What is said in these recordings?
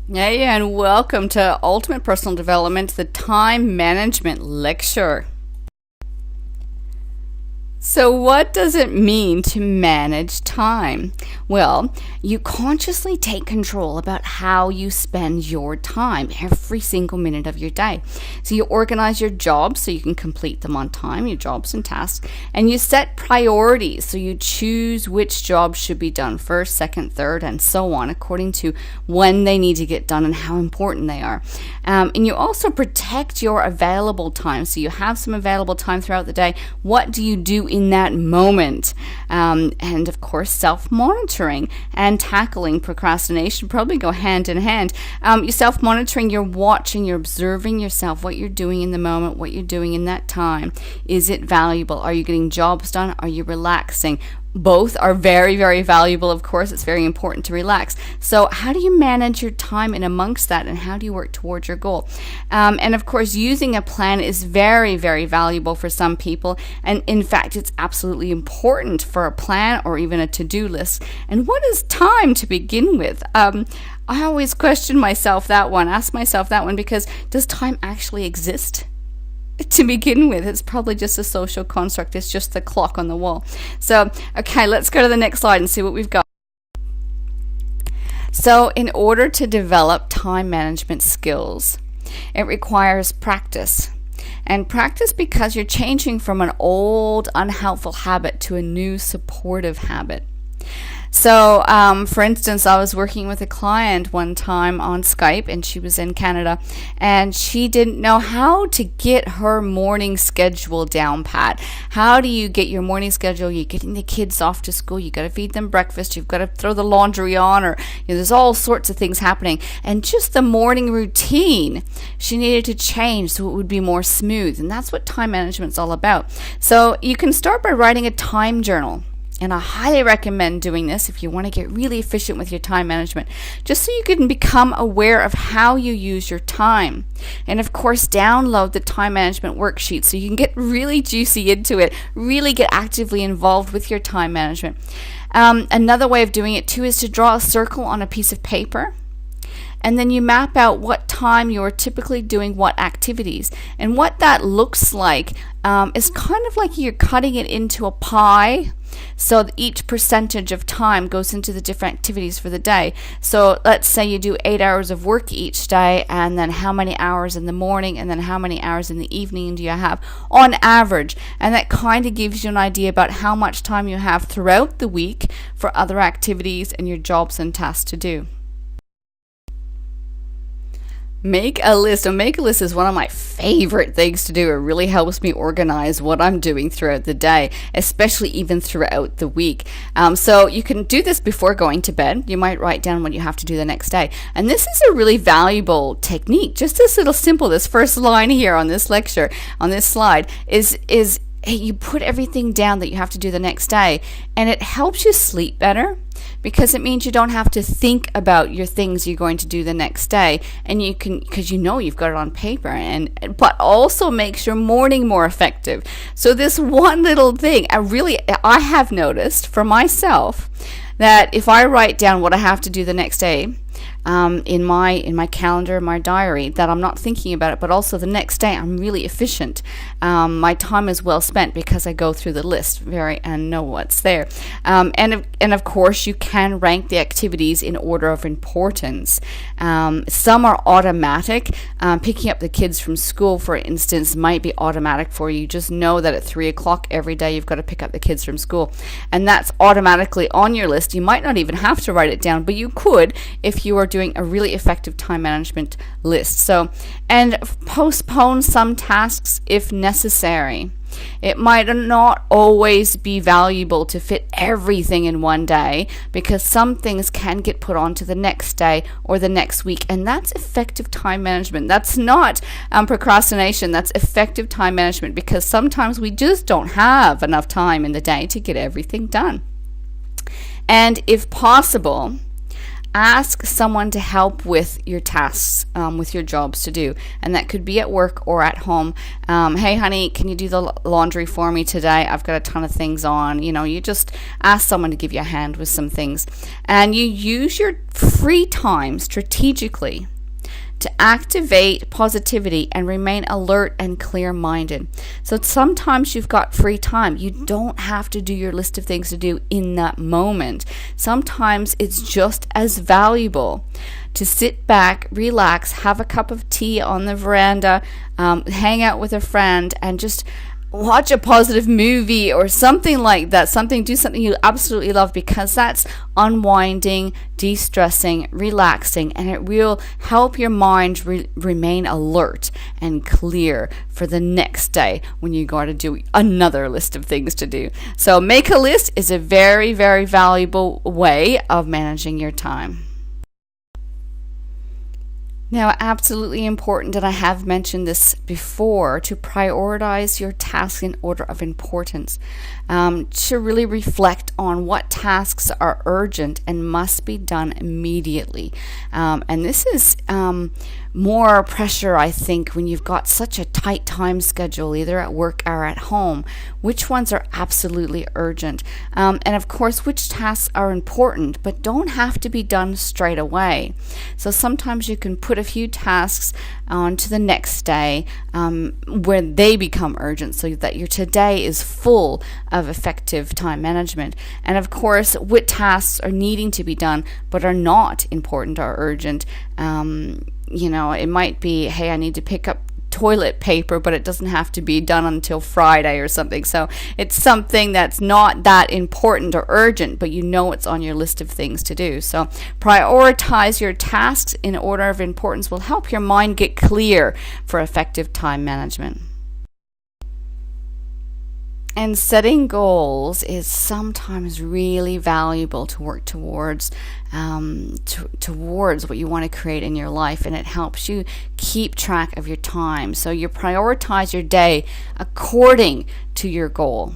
Hey, and welcome to Ultimate Personal Development, the Time Management Lecture. So what does it mean to manage time? Well, you consciously take control about how you spend your time every single minute of your day. So you organize your jobs so you can complete them on time, your jobs and tasks, and you set priorities so you choose which jobs should be done first, second, third, and so on, according to when they need to get done and how important they are. And you also protect your available time. So you have some available time throughout the day. What do you do in that moment? And of course, self-monitoring and tackling procrastination probably go hand in hand. You're self-monitoring, you're watching, you're observing yourself, what you're doing in the moment, what you're doing in that time. Is it valuable? Are you getting jobs done? Are you relaxing? Both are very, very valuable. Of course, it's very important to relax. So how do you manage your time in amongst that, and how do you work towards your goal? And of course, using a plan is very, very valuable for some people. And in fact, it's absolutely important for a plan or even a to-do list. And what is time to begin with? I always ask myself that one, because does time actually exist? To begin with, it's probably just a social construct. It's just the clock on the wall. So, okay, let's go to the next slide and see what we've got. So, in order to develop time management skills, it requires practice. And practice because you're changing from an old, unhelpful habit to a new, supportive habit. So, for instance, I was working with a client one time on Skype, and she was in Canada, and she didn't know how to get her morning schedule down pat. How do you get your morning schedule? You're getting the kids off to school, you got to feed them breakfast, you've got to throw the laundry on, or there's all sorts of things happening. And just the morning routine, she needed to change so it would be more smooth. And that's what time management is all about. So you can start by writing a time journal. And I highly recommend doing this if you want to get really efficient with your time management, just so you can become aware of how you use your time. And of course, download the time management worksheet so you can get really juicy into it, really get actively involved with your time management. Another way of doing it too is to draw a circle on a piece of paper. And then you map out what time you're typically doing what activities. And what that looks like is kind of like you're cutting it into a pie. So that each percentage of time goes into the different activities for the day. So let's say you do 8 hours of work each day, and then how many hours in the morning, and then how many hours in the evening do you have on average. And that kind of gives you an idea about how much time you have throughout the week for other activities and your jobs and tasks to do. Make a list. A make a list is one of my favorite things to do. It really helps me organize what I'm doing throughout the day, especially even throughout the week. So you can do this before going to bed. You might write down what you have to do the next day. And this is a really valuable technique. Just this little simple, this first line here on this lecture, on this slide, is you put everything down that you have to do the next day, and it helps you sleep better, because it means you don't have to think about your things you're going to do the next day, and you can, because you know you've got it on paper, but also makes your morning more effective. So this one little thing, I have noticed for myself that if I write down what I have to do the next day, in my calendar, my diary, that I'm not thinking about it, but also the next day I'm really efficient. My time is well spent because I go through the list and know what's there. And of course, you can rank the activities in order of importance. Some are automatic. Picking up the kids from school, for instance, might be automatic for you. Just know that at 3 o'clock every day you've got to pick up the kids from school, and that's automatically on your list. You might not even have to write it down, but you could if you are doing a really effective time management list. So, and postpone some tasks if necessary. It might not always be valuable to fit everything in one day, because some things can get put on to the next day or the next week, and that's effective time management. That's not procrastination. That's effective time management, because sometimes we just don't have enough time in the day to get everything done. And if possible, ask someone to help with your tasks, with your jobs to do. And that could be at work or at home. Hey, honey, can you do the laundry for me today? I've got a ton of things on. You just ask someone to give you a hand with some things. And you use your free time strategically to activate positivity and remain alert and clear-minded. So sometimes you've got free time. You don't have to do your list of things to do in that moment. Sometimes it's just as valuable to sit back, relax, have a cup of tea on the veranda, hang out with a friend, and just watch a positive movie or something like that. Do something you absolutely love, because that's unwinding, de-stressing, relaxing, and it will help your mind remain alert and clear for the next day when you got to do another list of things to do. So make a list is a very, very valuable way of managing your time. Now, absolutely important, and I have mentioned this before, to prioritize your tasks in order of importance, to really reflect on what tasks are urgent and must be done immediately. And this is more pressure, I think, when you've got such a tight time schedule, either at work or at home. Which ones are absolutely urgent? And of course, which tasks are important but don't have to be done straight away. So sometimes you can put a few tasks on to the next day where they become urgent, so that your today is full of effective time management. And of course, what tasks are needing to be done but are not important or urgent. It might be, hey, I need to pick up toilet paper, but it doesn't have to be done until Friday or something. So it's something that's not that important or urgent, but it's on your list of things to do. So prioritize your tasks in order of importance will help your mind get clear for effective time management. And setting goals is sometimes really valuable to work towards what you want to create in your life, and it helps you keep track of your time. So you prioritize your day according to your goal.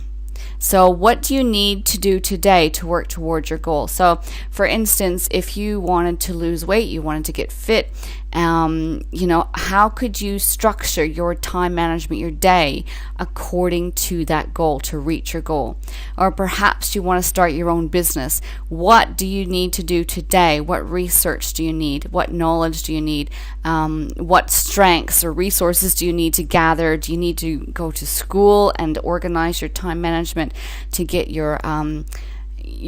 So what do you need to do today to work towards your goal? So for instance, if you wanted to lose weight, you wanted to get fit, how could you structure your time management, your day, according to that goal to reach your goal? Or perhaps you want to start your own business. What do you need to do today? What research do you need? What knowledge do you need? What strengths or resources do you need to gather? Do you need to go to school and organize your time management to get your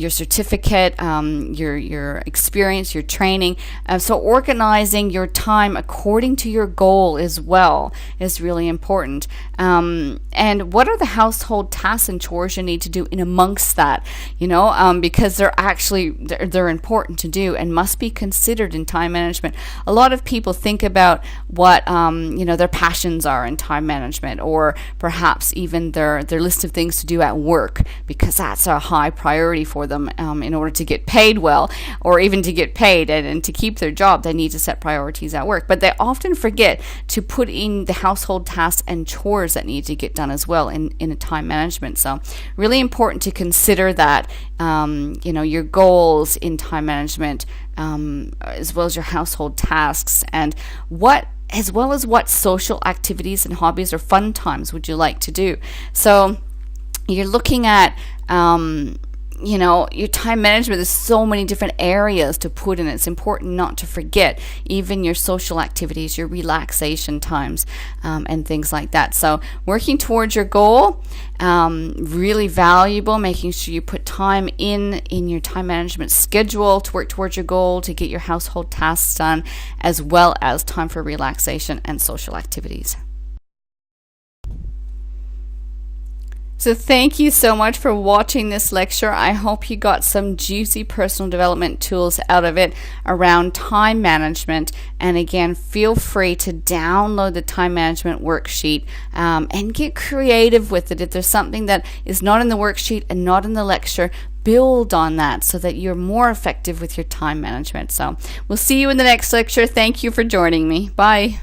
certificate, your experience, your training? So organizing your time according to your goal as well is really important. And what are the household tasks and chores you need to do in amongst that? Because they're important to do and must be considered in time management. A lot of people think about what their passions are in time management, or perhaps even their list of things to do at work, because that's a high priority for them. In order to get paid well, or even to get paid and to keep their job, they need to set priorities at work. But they often forget to put in the household tasks and chores that need to get done as well in a time management. So really important to consider that, your goals in time management, as well as your household tasks, and as well as what social activities and hobbies or fun times would you like to do. So you're looking at your time management. There's so many different areas to put in. It's important not to forget even your social activities, your relaxation times, and things like that. So working towards your goal, really valuable, making sure you put time in your time management schedule to work towards your goal, to get your household tasks done, as well as time for relaxation and social activities. So thank you so much for watching this lecture. I hope you got some juicy personal development tools out of it around time management. And again, feel free to download the time management worksheet and get creative with it. If there's something that is not in the worksheet and not in the lecture, build on that so that you're more effective with your time management. So we'll see you in the next lecture. Thank you for joining me. Bye.